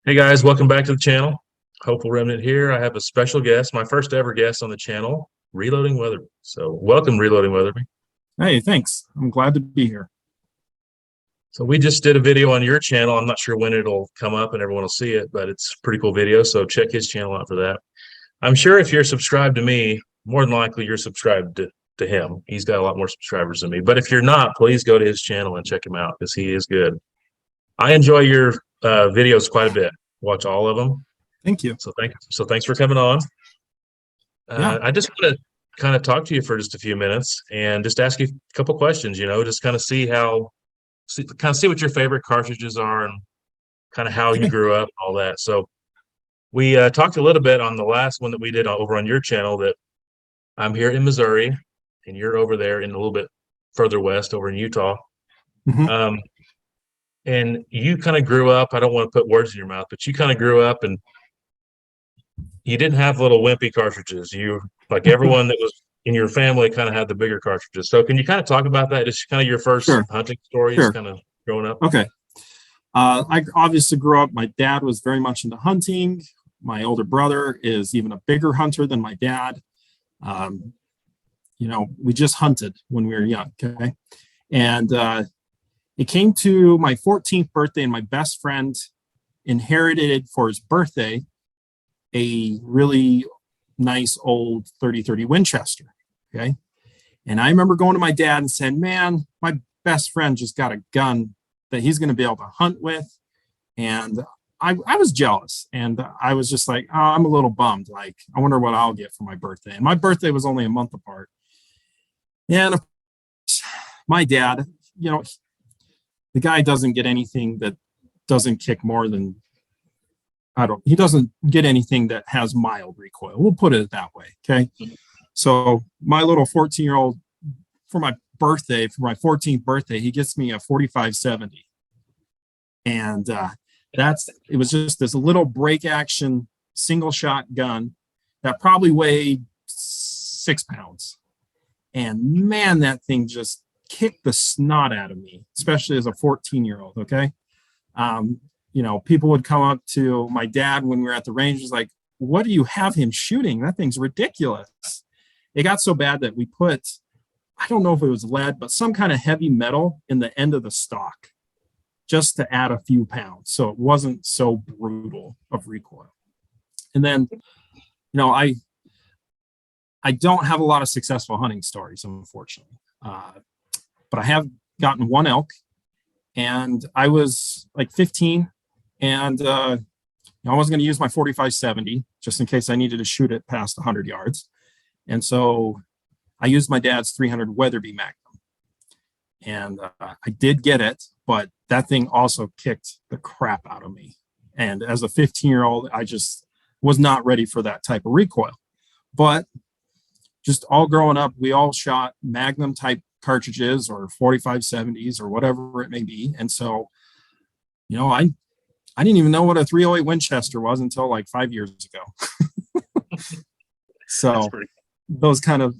Hey guys, welcome back to the channel. Hopeful Remnant here. I have a special guest, my first ever guest on the channel, Reloading Weatherby. So welcome, Reloading Weatherby. Hey, thanks. I'm glad to be here. So we just did a video on your channel. I'm not sure when it'll come up and everyone will see it, but it's a pretty cool video. So check his channel out for that. I'm sure if you're subscribed to me, more than likely you're subscribed to him. He's got a lot more subscribers than me. But if you're not, please go to his channel and check him out because he is good. I enjoy your videos quite a bit. Watch all of them. Thank you. Thanks for coming on. Yeah. I just want to kind of talk to you for just a few minutes and just ask you a couple questions. Just kind of see what your favorite cartridges are and kind of how you grew up, all that. So we talked a little bit on the last one that we did over on your channel that I'm here in Missouri and you're over there in a little bit further west over in Utah. Mm-hmm. And you kind of grew up, I don't want to put words in your mouth, but you kind of grew up and you didn't have little wimpy cartridges. You, like everyone that was in your family, kind of had the bigger cartridges. So can you kind of talk about that? Just kind of your first hunting stories, kind of growing up? Okay. I obviously grew up, my dad was very much into hunting. My older brother is even a bigger hunter than my dad. We just hunted when we were young, okay? And it came to my 14th birthday, and my best friend inherited for his birthday a really nice old 30-30 Winchester, okay? And I remember going to my dad and saying, man, my best friend just got a gun that he's going to be able to hunt with. And I was jealous, and I was just like, oh, I'm a little bummed. Like, I wonder what I'll get for my birthday. And my birthday was only a month apart. And of course, my dad, the guy doesn't get anything that doesn't kick more than, he doesn't get anything that has mild recoil. We'll put it that way, okay? So my little 14-year-old, for my 14th birthday, he gets me a 45-70. And it was just this little break action single shot gun that probably weighed 6 pounds. And man, that thing just kicked the snot out of me, especially as a 14-year-old, okay? People would come up to my dad when we were at the range, was like, what do you have him shooting? That thing's ridiculous. It got so bad that we put, I don't know if it was lead, but some kind of heavy metal in the end of the stock just to add a few pounds. So it wasn't so brutal of recoil. And then, I don't have a lot of successful hunting stories, unfortunately. But I have gotten one elk, and I was like 15, and I wasn't going to use my 45-70 just in case I needed to shoot it past 100 yards. And so I used my dad's 300 Weatherby Magnum, and I did get it, but that thing also kicked the crap out of me. And as a 15-year-old, I just was not ready for that type of recoil. But just all growing up, we all shot Magnum type cartridges or 45-70s or whatever it may be. And so, I didn't even know what a 308 Winchester was until like 5 years ago. So those kind of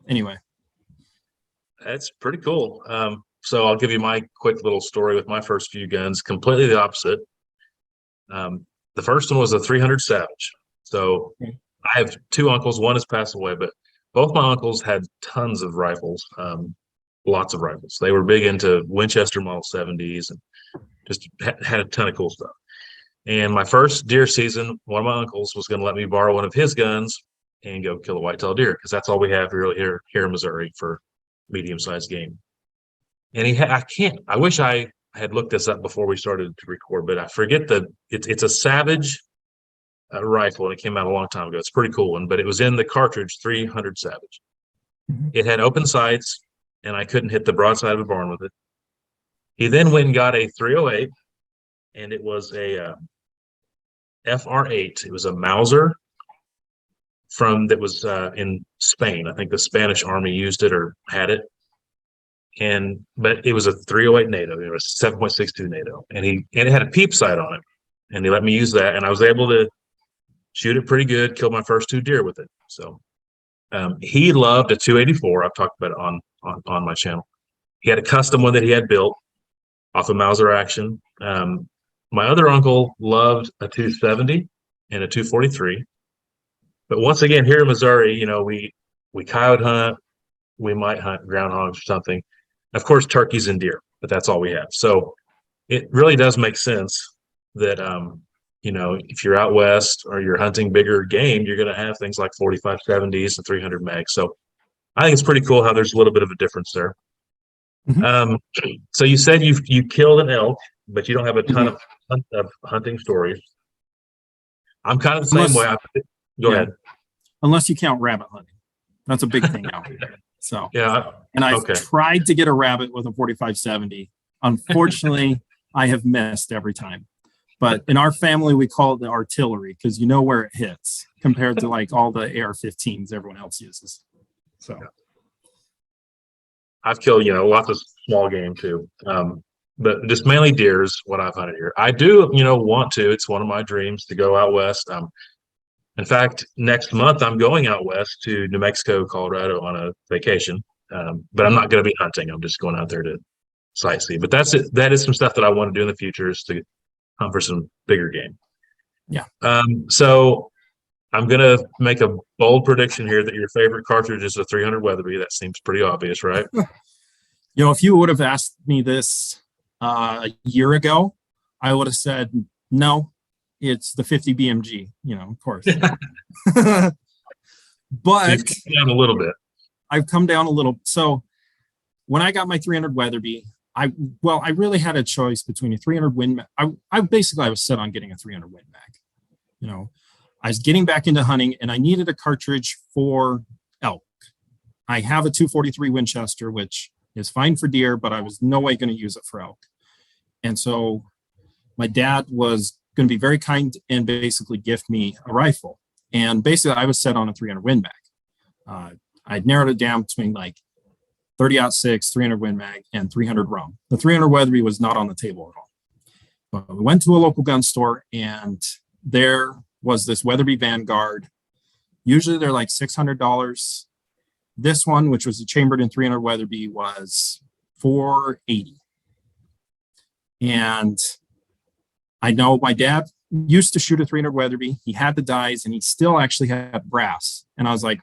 anyway. That's pretty cool. So I'll give you my quick little story with my first few guns, completely the opposite. The first one was a 300 Savage. So I have two uncles. One has passed away, but both my uncles had tons of rifles, lots of rifles. They were big into Winchester Model 70s and just had a ton of cool stuff. And my first deer season, one of my uncles was going to let me borrow one of his guns and go kill a whitetail deer because that's all we have really here in Missouri for medium-sized game. And I wish I had looked this up before we started to record, but I forget that it's a Savage rifle, and it came out a long time ago. It's a pretty cool one, but it was in the cartridge 300 Savage. It had open sights, and I couldn't hit the broadside of a barn with it. He then went and got a 308, and it was a FR8. It was a Mauser that was in Spain. I think the Spanish Army used it or had it. But it was a 308 NATO. It was 7.62 NATO, and it had a peep sight on it, and he let me use that, and I was able to shoot it pretty good, killed my first 2 deer with it. So he loved a 284. I've talked about it on my channel. He had a custom one that he had built off of Mauser Action. my other uncle loved a 270 and a 243. But once again, here in Missouri, we coyote hunt, we might hunt groundhogs or something. Of course, turkeys and deer, but that's all we have. So it really does make sense that if you're out west or you're hunting bigger game, you're going to have things like 45 70s and 300 megs. So I think it's pretty cool how there's a little bit of a difference there. Mhm. So you said you killed an elk, but you don't have a ton Mhm. of hunting stories. I'm kind of the same Unless, way. Go yeah, ahead. unless you count rabbit hunting. That's a big thing out here. So, Yeah. and I've Okay. tried to get a rabbit with a 45-70. Unfortunately, I have missed every time. But in our family, we call it the artillery because you know where it hits compared to like all the AR-15s everyone else uses. So, I've killed, lots of small game too. But just mainly deer is what I've hunted here. I do, want to. It's one of my dreams to go out west. In fact, next month I'm going out west to New Mexico, Colorado on a vacation. But I'm not going to be hunting. I'm just going out there to sightsee. But that's it. That is some stuff that I want to do in the future is to hunt for some bigger game. yeah. So I'm going to make a bold prediction here that your favorite cartridge is a 300 Weatherby. That seems pretty obvious, right? If you would have asked me this a year ago, I would have said, no, it's the 50 BMG, of course. So But you've come down a little bit. I've come down a little. So when I got my 300 Weatherby, I really had a choice between a 300 Win Mag. I was set on getting a 300 Win Mag. I was getting back into hunting and I needed a cartridge for elk. I have a 243 Winchester, which is fine for deer, but I was no way going to use it for elk. And so my dad was going to be very kind and basically gift me a rifle. And basically I was set on a 300 Win Mag. I'd narrowed it down between like 30-06, 300 Win Mag, and 300 Rum. The 300 Weatherby was not on the table at all. But we went to a local gun store and there was this Weatherby Vanguard. Usually they're like $600. This one, which was a chambered in 300 Weatherby, was $480. And I know my dad used to shoot a 300 Weatherby. He had the dies and he still actually had brass. And I was like,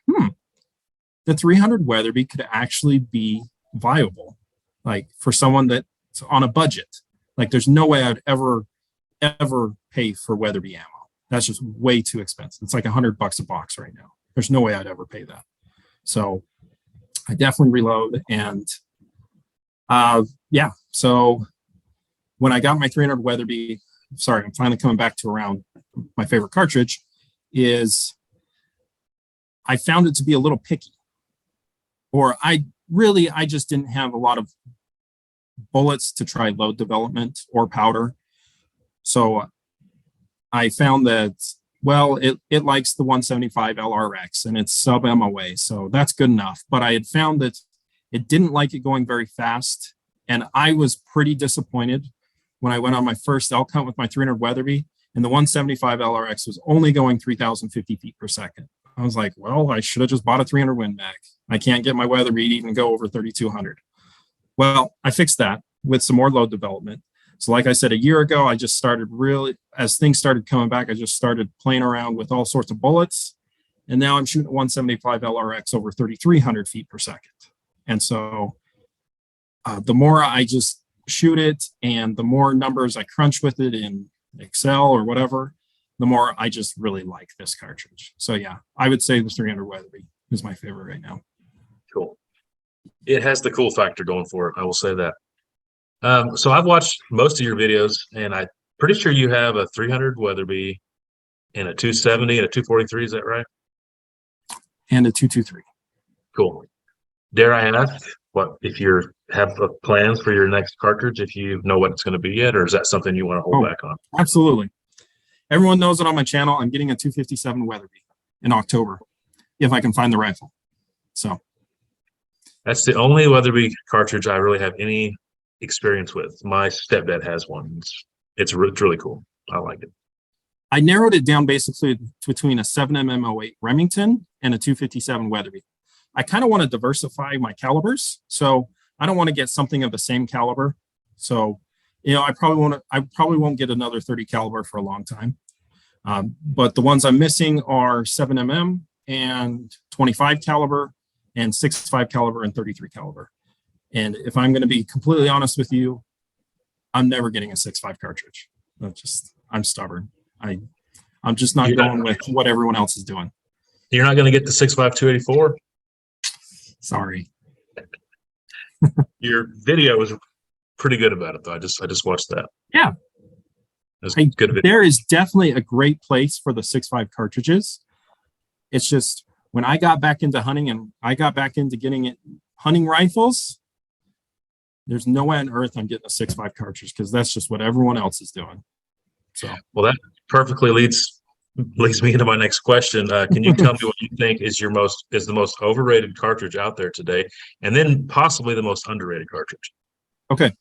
the 300 Weatherby could actually be viable, like for someone that's on a budget. Like there's no way I'd ever pay for Weatherby ammo. That's just way too expensive. It's like $100 a box right now. There's no way I'd ever pay that. So I definitely reload. And so when I got my 300 Weatherby, sorry, I'm finally coming back to around my favorite cartridge, is I found it to be a little picky. Or I just didn't have a lot of bullets to try load development or powder. So I found that, it likes the 175 LRX and it's sub MOA. So that's good enough. But I had found that it didn't like it going very fast. And I was pretty disappointed when I went on my first elk hunt with my 300 Weatherby and the 175 LRX was only going 3,050 feet per second. I was like, I should have just bought a 300 Win Mag. I can't get my Weatherby to even go over 3,200. Well, I fixed that with some more load development. So like I said, a year ago, I just started as things started coming back, I just started playing around with all sorts of bullets. And now I'm shooting 175 LRX over 3,300 feet per second. And so the more I just shoot it and the more numbers I crunch with it in Excel or whatever, the more I just really like this cartridge. So yeah, I would say the 300 Weatherby is my favorite right now. Cool. It has the cool factor going for it. I will say that. So I've watched most of your videos, and I'm pretty sure you have a 300 Weatherby and a 270 and a 243. Is that right? And a 223. Cool. Dare I ask what if you have plans for your next cartridge? If you know what it's going to be yet, or is that something you want to hold back on? Absolutely. Everyone knows it on my channel. I'm getting a 257 Weatherby in October if I can find the rifle. So that's the only Weatherby cartridge I really have any experience with. My stepdad has one. It's really cool. I like it. I narrowed it down basically between a 7mm08 Remington and a 257 Weatherby. I kind of want to diversify my calibers. So I don't want to get something of the same caliber. So I probably won't get another 30 caliber for a long time. But the ones I'm missing are 7mm and 25 caliber and 6.5 caliber and 33 caliber. And if I'm going to be completely honest with you, I'm never getting a 6.5 cartridge. I'm stubborn. I'm just not going with what everyone else is doing. You're not going to get the 6.5 284? Sorry. Your video was pretty good about it, though. I just watched that. Yeah. That's good video. There is definitely a great place for the 6.5 cartridges. It's just when I got back into hunting and I got back into hunting rifles, there's no way on earth I'm getting a 6.5 cartridge because that's just what everyone else is doing. So, well, that perfectly leads me into my next question. Can you tell me what you think is the most overrated cartridge out there today, and then possibly the most underrated cartridge? Okay.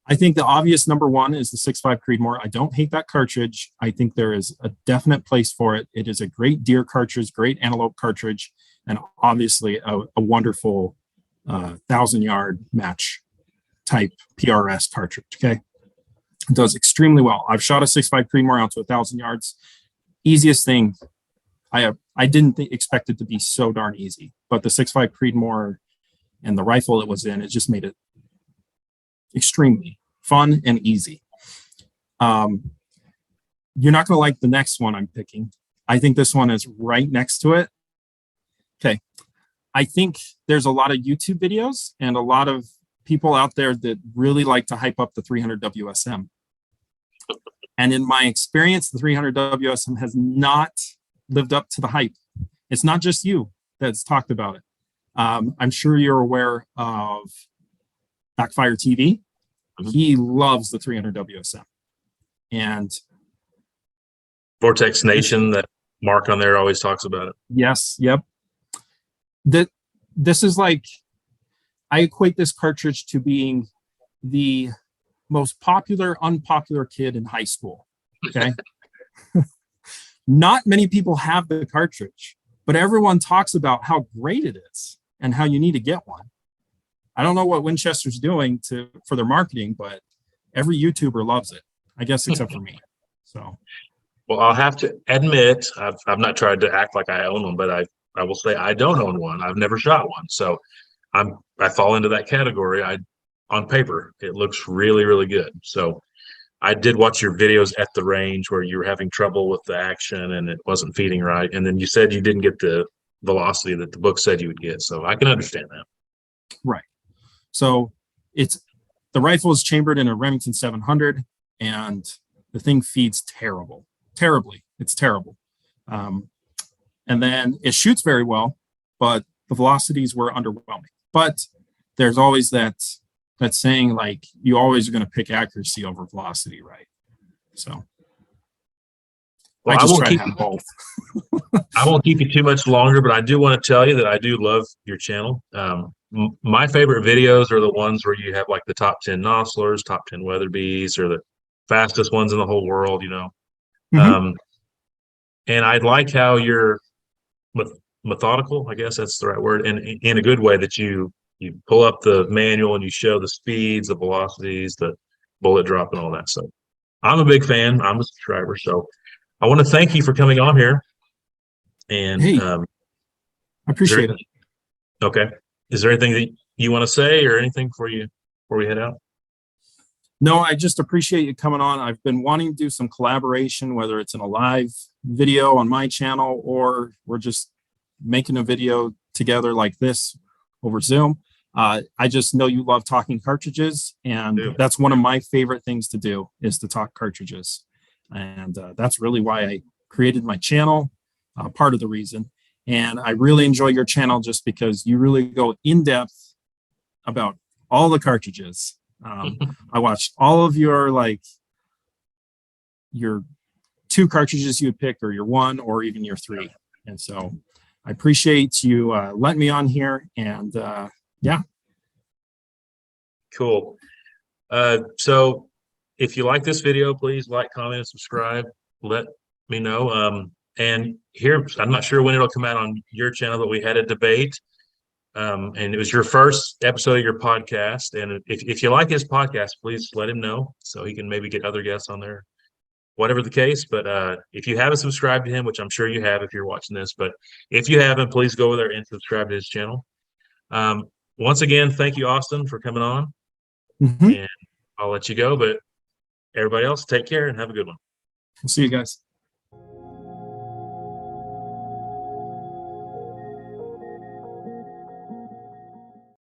I think the obvious number one is the 6.5 Creedmoor. I don't hate that cartridge. I think there is a definite place for it. It is a great deer cartridge, great antelope cartridge, and obviously a wonderful 1,000-yard match type PRS cartridge. Okay. It does extremely well. I've shot a 6.5 Creedmoor out to 1,000 yards. Easiest thing. I didn't expect it to be so darn easy, but the 6.5 Creedmoor and the rifle it was in, it just made it extremely fun and easy. You're not going to like the next one I'm picking. I think this one is right next to it. Okay. I think there's a lot of YouTube videos and a lot of people out there that really like to hype up the 300 WSM. And in my experience, the 300 WSM has not lived up to the hype. It's not just you that's talked about it. I'm sure you're aware of Backfire TV. He loves the 300 WSM. And Vortex Nation, that Mark on there always talks about it. Yes. Yep. This is like, I equate this cartridge to being the most unpopular kid in high school. Okay. Not many people have the cartridge, but everyone talks about how great it is and how you need to get one. I don't know what Winchester's doing for their marketing, but every YouTuber loves it, I guess, except for me. So, well, I'll have to admit, I've not tried to act like I own one, but I will say I don't own one. I've never shot one, so I fall into that category. On paper, it looks really, really good. So I did watch your videos at the range where you were having trouble with the action and it wasn't feeding right, and then you said you didn't get the velocity that the book said you would get. So I can understand that. Right. So the rifle is chambered in a Remington 700, and the thing feeds terribly. It's terrible. And then it shoots very well, but the velocities were underwhelming. But there's always that saying, like, you always are going to pick accuracy over velocity, right? So well, I just try to have both. I won't keep you too much longer, but I do want to tell you that I do love your channel. My favorite videos are the ones where you have like the top 10 Nosslers, top 10 Weatherbys, or the fastest ones in the whole world, Mm-hmm. And I like how you're methodical, I guess that's the right word, and in a good way, that you pull up the manual and you show the speeds, the velocities, the bullet drop, and all that. So I'm a big fan. I'm a subscriber. So I want to thank you for coming on here. And hey, I appreciate it. Okay. Is there anything that you want to say or anything before we head out? No, I just appreciate you coming on. I've been wanting to do some collaboration, whether it's in a live video on my channel or we're just making a video together like this over Zoom. I just know you love talking cartridges, and that's one of my favorite things to do is to talk cartridges. And that's really why I created my channel, part of the reason. And I really enjoy your channel just because you really go in depth about all the cartridges. I watched all of your 2 cartridges you would pick, or your 1, or even your 3. And so I appreciate you letting me on here. And yeah. Cool. So if you like this video, please like, comment, and subscribe. Let me know. And here, I'm not sure when it'll come out on your channel, but we had a debate And it was your first episode of your podcast. And if you like his podcast, please let him know so he can maybe get other guests on there, whatever the case. But if you haven't subscribed to him, which I'm sure you have if you're watching this, but if you haven't, please go over there and subscribe to his channel. Once again, thank you, Austin, for coming on. Mhm. And I'll let you go, but everybody else, take care and have a good one. See you guys.